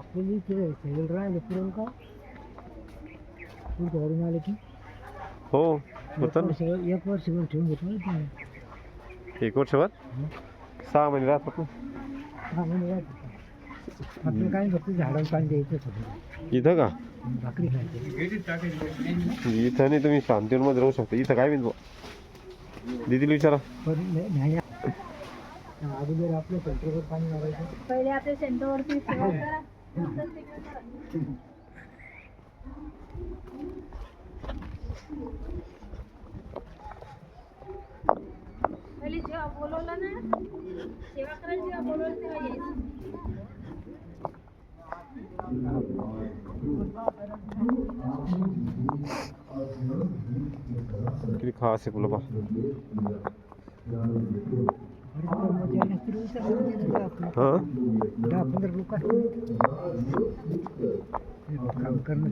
आपली सगळं राहिलं पुरण का तू घरून आले की हो होतं ना. 1 वर्षभर ठेवून घेतो 1 वर्षभर 6 महिने राहतात ना. हा म्हणजे आपलं काय फक्त झाडाला पाणी द्यायचं सगळं इथं का भाकरी खायची इथं नाही तुम्ही शांतीमध्ये राहू शकता इथं काय मी दीदीला विचारा. पण नाही अगोदर आपल्या सेंटरवर पाणी मारायचं पहिले आपल्या सेंटरवरती सेवा करा पहिले जेव्हा बोलवलं ना सेवा करायला जेव्हा बोलवलं तेव्हा यायचं. किती खास आहे फुलं पा. हां 10-15 लोक काम करणं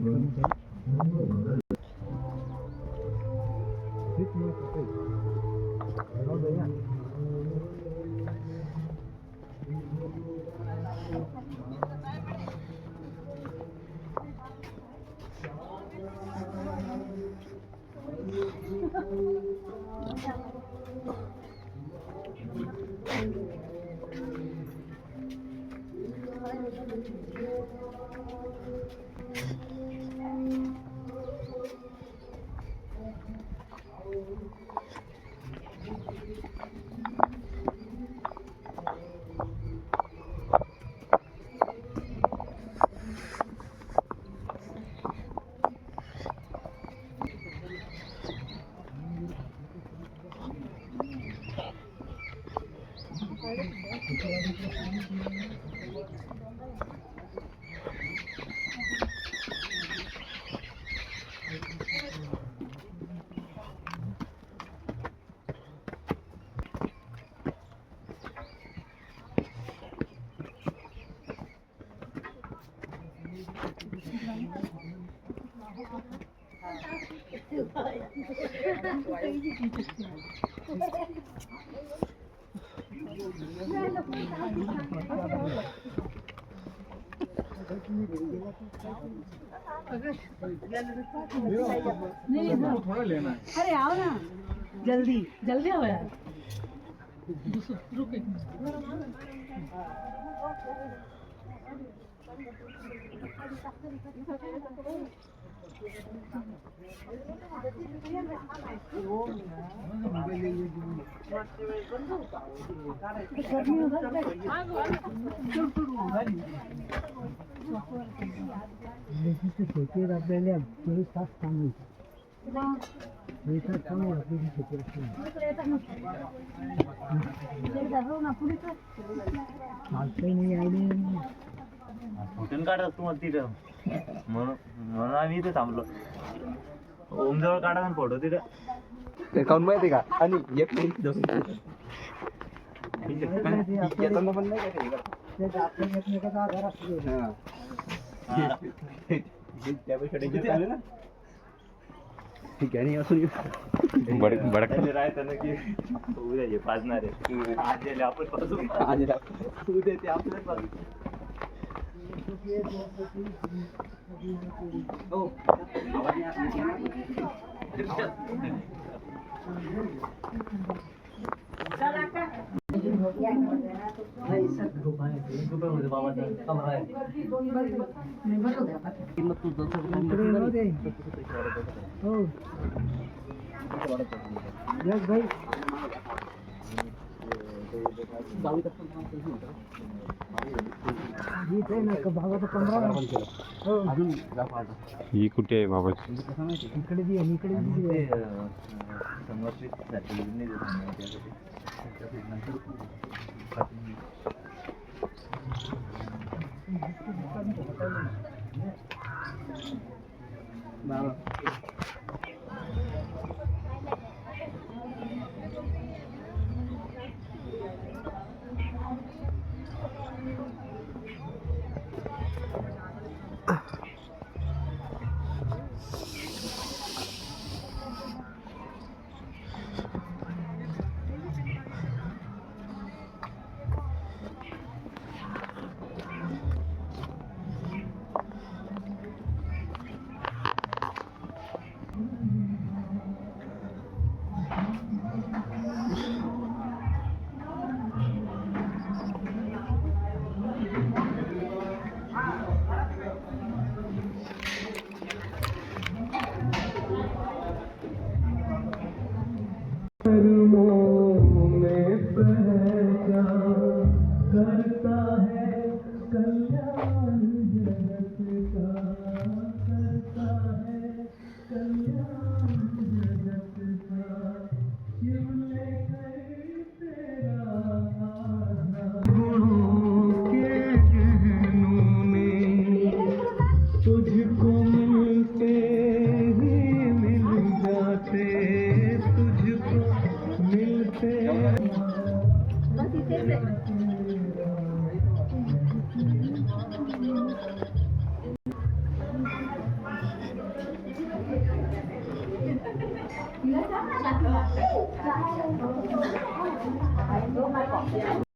अरे आओ ना जल्दी जल्दी आओ यार रुक एक शेती आपल्याला 24 तास काम होईल 24 तास काम होईल आपली शेती असते काही नाही आले कुठून काढतात तुम्हाला तिथं म्हणून आम्ही इथे थांबलो. ओमजवळ काढा ना फोटो तिथं काऊन माहिती का आणि एक येताना पण नाही का एकमेकाचा आधार असतो त्यापेक्षा डेंजर झाले ना ठीक आहे. आणि असून बडक राहतं ना की उद्या हे पाजणार आहे आज गेले आपण पाजू आणि उद्या ते आपल्याला हो भाई भागाचं 15 ही कुठे आहे बाबा इकडे बी आणि इकडे बी समर्पित